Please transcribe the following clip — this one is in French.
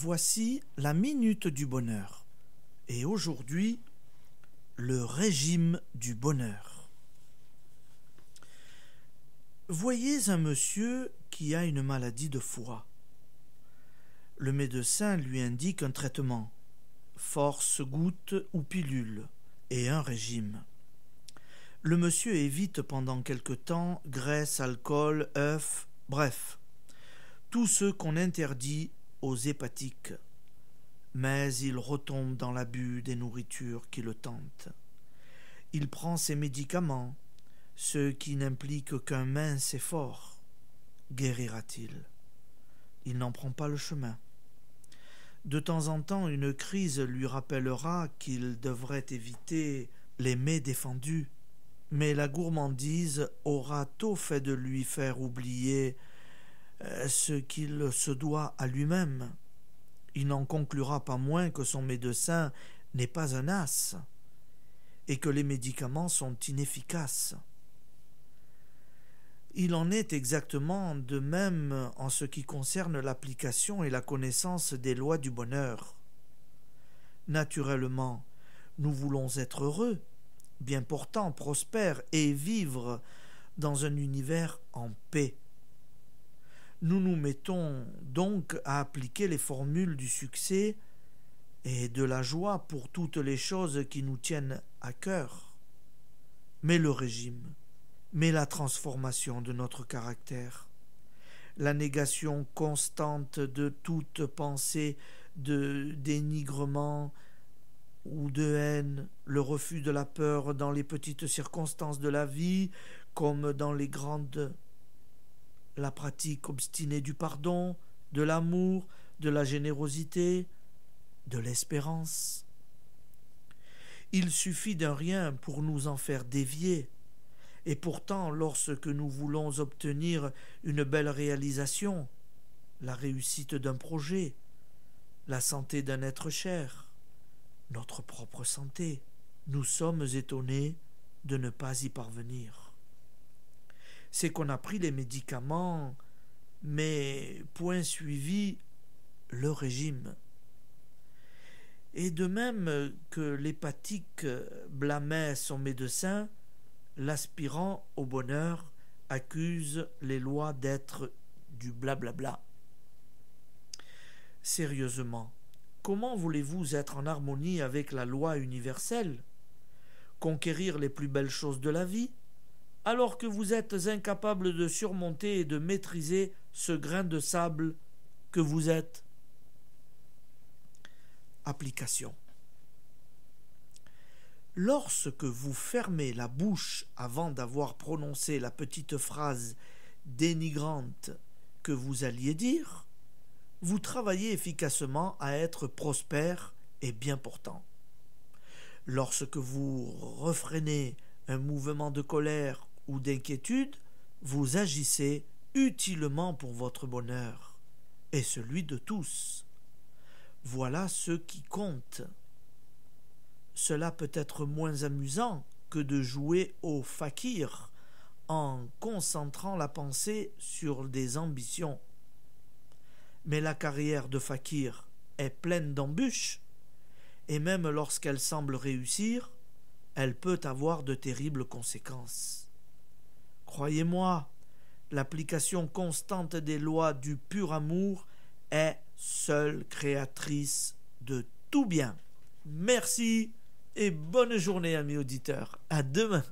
Voici la minute du bonheur. Et aujourd'hui, le régime du bonheur. Voyez un monsieur qui a une maladie de foie. Le médecin lui indique un traitement, force gouttes ou pilule, et un régime. Le monsieur évite pendant quelque temps graisse, alcool, œufs, bref, tous ceux qu'on interdit aux hépatiques. Mais il retombe dans l'abus des nourritures qui le tentent. Il prend ses médicaments, ce qui n'implique qu'un mince effort. Guérira-t-il? Il n'en prend pas le chemin. De temps en temps, une crise lui rappellera qu'il devrait éviter les mets défendus, mais la gourmandise aura tôt fait de lui faire oublier ce qu'il se doit à lui-même. Il n'en conclura pas moins que son médecin n'est pas un as et que les médicaments sont inefficaces. Il en est exactement de même en ce qui concerne l'application et la connaissance des lois du bonheur. Naturellement, nous voulons être heureux, bien portants, prospères et vivre dans un univers en paix. Nous nous mettons donc à appliquer les formules du succès et de la joie pour toutes les choses qui nous tiennent à cœur. Mais le régime, mais la transformation de notre caractère, la négation constante de toute pensée de dénigrement ou de haine, le refus de la peur dans les petites circonstances de la vie comme dans les grandes, la pratique obstinée du pardon, de l'amour, de la générosité, de l'espérance. Il suffit d'un rien pour nous en faire dévier, et pourtant, lorsque nous voulons obtenir une belle réalisation, la réussite d'un projet, la santé d'un être cher, notre propre santé, nous sommes étonnés de ne pas y parvenir. C'est qu'on a pris les médicaments, mais point suivi le régime. Et de même que l'hépatique blâmait son médecin, l'aspirant au bonheur accuse les lois d'être du blablabla. Sérieusement, comment voulez-vous être en harmonie avec la loi universelle, conquérir les plus belles choses de la vie, alors que vous êtes incapable de surmonter et de maîtriser ce grain de sable que vous êtes? Application. Lorsque vous fermez la bouche avant d'avoir prononcé la petite phrase dénigrante que vous alliez dire, vous travaillez efficacement à être prospère et bien portant. Lorsque vous refrénez un mouvement de colère ou d'inquiétude, vous agissez utilement pour votre bonheur et celui de tous. Voilà ce qui compte. Cela peut être moins amusant que de jouer au fakir en concentrant la pensée sur des ambitions. Mais la carrière de fakir est pleine d'embûches, et même lorsqu'elle semble réussir, elle peut avoir de terribles conséquences. Croyez-moi, l'application constante des lois du pur amour est seule créatrice de tout bien. Merci et bonne journée, amis auditeurs. À demain.